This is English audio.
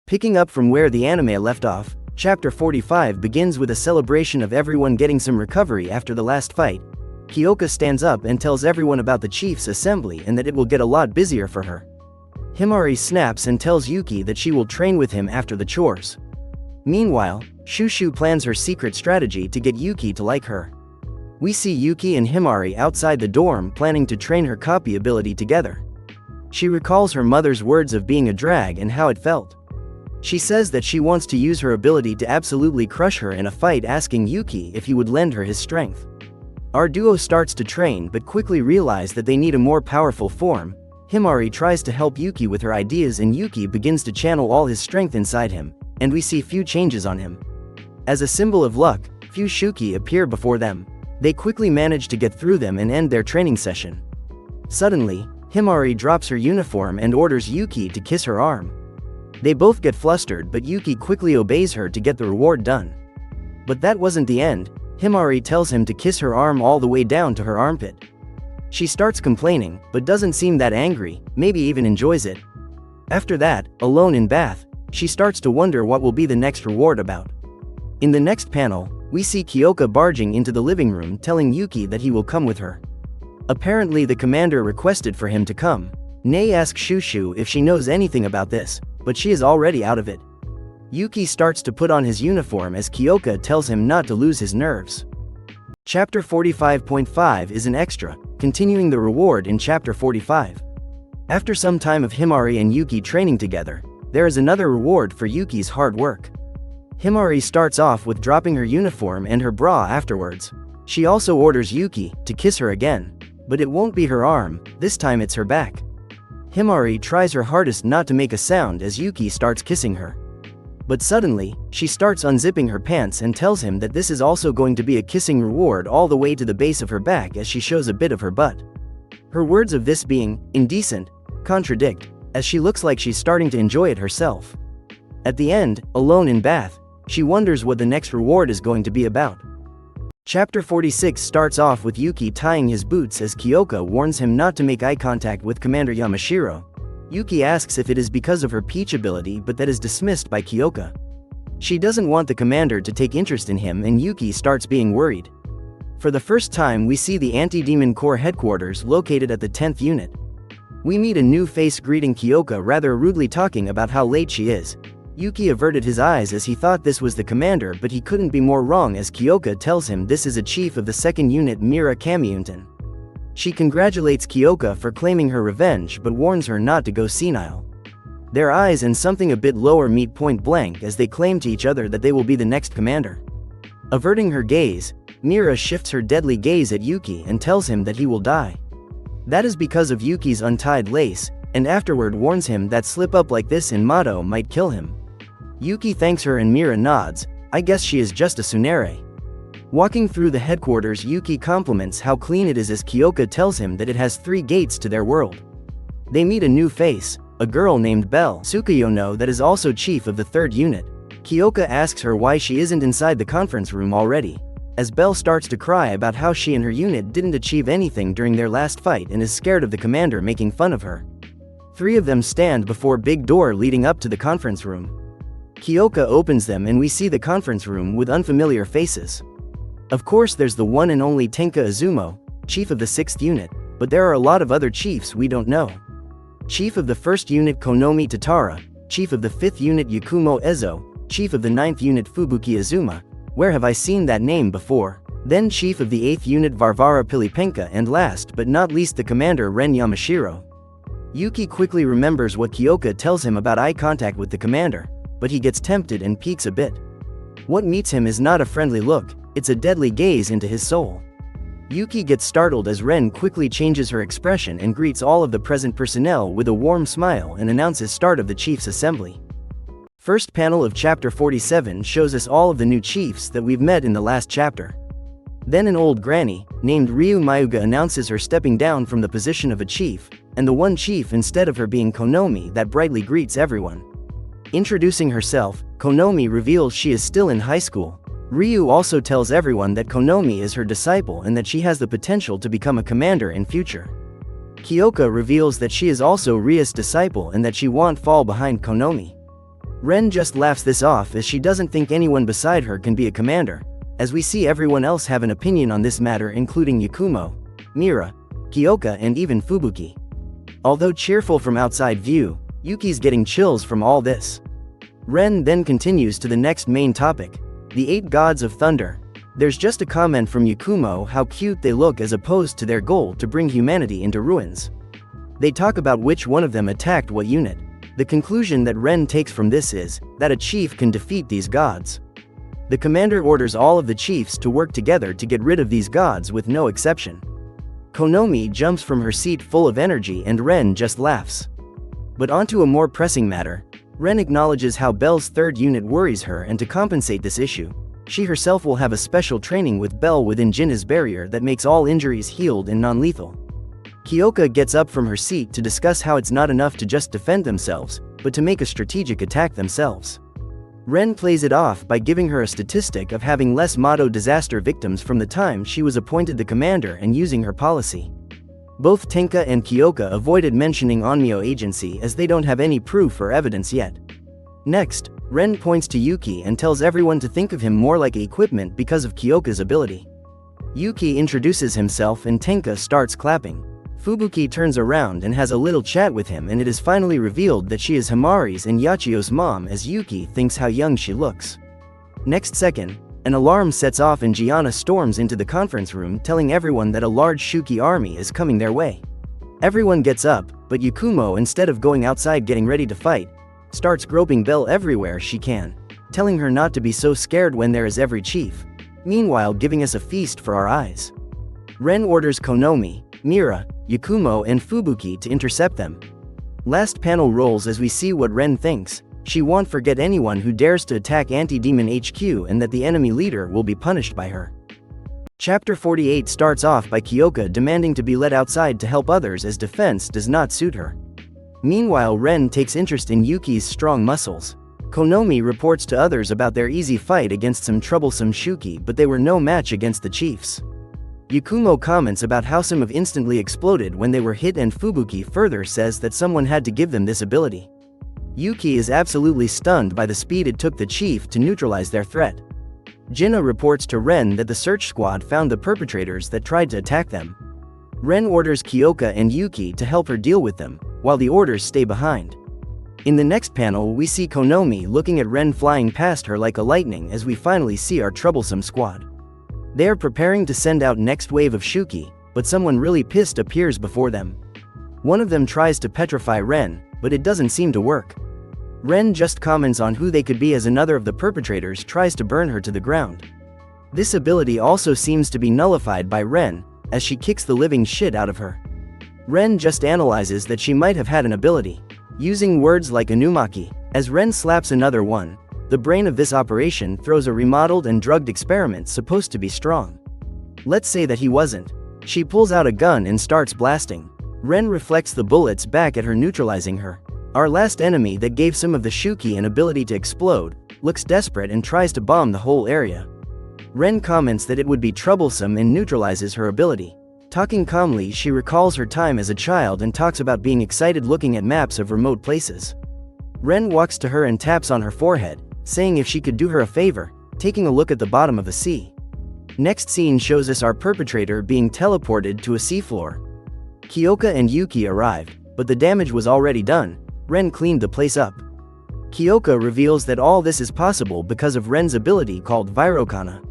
Picking up from where the anime left off, Chapter 45 begins with a celebration of everyone getting some recovery after the last fight. Kyoka stands up and tells everyone about the chief's assembly and that it will get a lot busier for her. Himari snaps and tells Yuki that she will train with him after the chores. Meanwhile, Shushu plans her secret strategy to get Yuki to like her. We see Yuki and Himari outside the dorm planning to train her copy ability together. She recalls her mother's words of being a drag and how it felt. She says that she wants to use her ability to absolutely crush her in a fight, asking Yuki if he would lend her his strength. Our duo starts to train but quickly realize that they need a more powerful form. Himari tries to help Yuki with her ideas and Yuki begins to channel all his strength inside him, and we see few changes on him. As a symbol of luck, few Shuki appear before them. They quickly manage to get through them and end their training session. Suddenly, Himari drops her uniform and orders Yuki to kiss her arm. They both get flustered but Yuki quickly obeys her to get the reward done. But that wasn't the end. Himari tells him to kiss her arm all the way down to her armpit. She starts complaining, but doesn't seem that angry, maybe even enjoys it. After that, alone in bath, she starts to wonder what will be the next reward about. In the next panel, we see Kyoka barging into the living room telling Yuki that he will come with her. Apparently the commander requested for him to come. Nei asks Shushu if she knows anything about this, but she is already out of it. Yuki starts to put on his uniform as Kyoka tells him not to lose his nerves. Chapter 45.5 is an extra, continuing the reward in Chapter 45. After some time of Himari and Yuki training together, there is another reward for Yuki's hard work. Himari starts off with dropping her uniform and her bra afterwards. She also orders Yuki to kiss her again, but it won't be her arm, this time it's her back. Himari tries her hardest not to make a sound as Yuki starts kissing her. But suddenly, she starts unzipping her pants and tells him that this is also going to be a kissing reward all the way to the base of her back as she shows a bit of her butt. Her words of this being indecent contradict, as she looks like she's starting to enjoy it herself. At the end, alone in bath, she wonders what the next reward is going to be about. Chapter 46 starts off with Yuki tying his boots as Kyoka warns him not to make eye contact with Commander Yamashiro. Yuki asks if it is because of her peach ability, but that is dismissed by Kyoka. She doesn't want the commander to take interest in him and Yuki starts being worried. For the first time we see the Anti-Demon Corps headquarters located at the 10th unit. We meet a new face greeting Kyoka rather rudely, talking about how late she is. Yuki averted his eyes as he thought this was the commander, but he couldn't be more wrong as Kyoka tells him this is a chief of the 2nd unit, Mira Kamiunten. She congratulates Kyoka for claiming her revenge but warns her not to go senile. Their eyes and something a bit lower meet point blank as they claim to each other that they will be the next commander. Averting her gaze, Mira shifts her deadly gaze at Yuki and tells him that he will die. That is because of Yuki's untied lace, and afterward warns him that slip up like this in Mato might kill him. Yuki thanks her and Mira nods. I guess she is just a tsundere. Walking through the headquarters, Yuki compliments how clean it is as Kyoka tells him that it has 3 gates to their world. They meet a new face, a girl named Belle Tsukuyono that is also chief of the 3rd unit. Kyoka asks her why she isn't inside the conference room already, as Belle starts to cry about how she and her unit didn't achieve anything during their last fight and is scared of the commander making fun of her. 3 of them stand before big door leading up to the conference room. Kyoka opens them and we see the conference room with unfamiliar faces. Of course there's the one and only Tenka Izumo, chief of the 6th unit, but there are a lot of other chiefs we don't know. Chief of the 1st unit Konomi Tatara, chief of the 5th unit Yakumo Ezo, chief of the 9th unit Fubuki Azuma, where have I seen that name before? Then chief of the 8th unit Varvara Pilipenka, and last but not least the commander Ren Yamashiro. Yuki quickly remembers what Kyoka tells him about eye contact with the commander, but he gets tempted and peeks a bit. What meets him is not a friendly look, it's a deadly gaze into his soul. Yuki gets startled as Ren quickly changes her expression and greets all of the present personnel with a warm smile and announces start of the chief's assembly. First panel of chapter 47 shows us all of the new chiefs that we've met in the last chapter. Then an old granny, named Ryu Mayuga, announces her stepping down from the position of a chief, and the one chief instead of her being Konomi that brightly greets everyone. Introducing herself, Konomi reveals she is still in high school. Ryu also tells everyone that Konomi is her disciple and that she has the potential to become a commander in future. Kyoka reveals that she is also Ryu's disciple and that she won't fall behind Konomi. Ren just laughs this off as she doesn't think anyone beside her can be a commander, as we see everyone else have an opinion on this matter including Yakumo, Mira, Kyoka and even Fubuki. Although cheerful from outside view, Yuki's getting chills from all this. Ren then continues to the next main topic, the 8 gods of thunder. There's just a comment from Yakumo how cute they look as opposed to their goal to bring humanity into ruins. They talk about which one of them attacked what unit. The conclusion that Ren takes from this is that a chief can defeat these gods. The commander orders all of the chiefs to work together to get rid of these gods with no exception. Konomi jumps from her seat full of energy and Ren just laughs. But onto a more pressing matter, Ren acknowledges how Bell's 3rd unit worries her, and to compensate this issue, she herself will have a special training with Bell within Jinna's barrier that makes all injuries healed and non-lethal. Kyoka gets up from her seat to discuss how it's not enough to just defend themselves, but to make a strategic attack themselves. Ren plays it off by giving her a statistic of having less Mato disaster victims from the time she was appointed the commander and using her policy. Both Tenka and Kyoka avoided mentioning Onmyo agency as they don't have any proof or evidence yet. Next, Ren points to Yuki and tells everyone to think of him more like equipment because of Kyoka's ability. Yuki introduces himself and Tenka starts clapping. Fubuki turns around and has a little chat with him, and it is finally revealed that she is Himari's and Yachio's mom as Yuki thinks how young she looks. Next second, an alarm sets off and Gianna storms into the conference room telling everyone that a large Shuki army is coming their way. Everyone gets up, but Yakumo, instead of going outside getting ready to fight, starts groping Bell everywhere she can, telling her not to be so scared when there is every chief, meanwhile giving us a feast for our eyes. Ren orders Konomi, Mira, Yakumo and Fubuki to intercept them. Last panel rolls as we see what Ren thinks. She won't forget anyone who dares to attack Anti-Demon HQ and that the enemy leader will be punished by her. Chapter 48 starts off by Kyoka demanding to be let outside to help others as defense does not suit her. Meanwhile, Ren takes interest in Yuki's strong muscles. Konomi reports to others about their easy fight against some troublesome Shuki, but they were no match against the chiefs. Yakumo comments about how some have instantly exploded when they were hit, and Fubuki further says that someone had to give them this ability. Yuki is absolutely stunned by the speed it took the chief to neutralize their threat. Jinna reports to Ren that the search squad found the perpetrators that tried to attack them. Ren orders Kyoka and Yuki to help her deal with them, while the orders stay behind. In the next panel we see Konomi looking at Ren flying past her like a lightning as we finally see our troublesome squad. They are preparing to send out next wave of Shuki, but someone really pissed appears before them. One of them tries to petrify Ren, but it doesn't seem to work. Ren just comments on who they could be as another of the perpetrators tries to burn her to the ground. This ability also seems to be nullified by Ren, as she kicks the living shit out of her. Ren just analyzes that she might have had an ability, using words like Inumaki. As Ren slaps another one, the brain of this operation throws a remodeled and drugged experiment supposed to be strong. Let's say that he wasn't. She pulls out a gun and starts blasting. Ren reflects the bullets back at her, neutralizing her. Our last enemy that gave some of the Shuki an ability to explode, looks desperate and tries to bomb the whole area. Ren comments that it would be troublesome and neutralizes her ability. Talking calmly, she recalls her time as a child and talks about being excited looking at maps of remote places. Ren walks to her and taps on her forehead, saying if she could do her a favor, taking a look at the bottom of the sea. Next scene shows us our perpetrator being teleported to a seafloor. Kyoka and Yuki arrived, but the damage was already done. Ren cleaned the place up. Kyoka reveals that all this is possible because of Ren's ability called Virokana.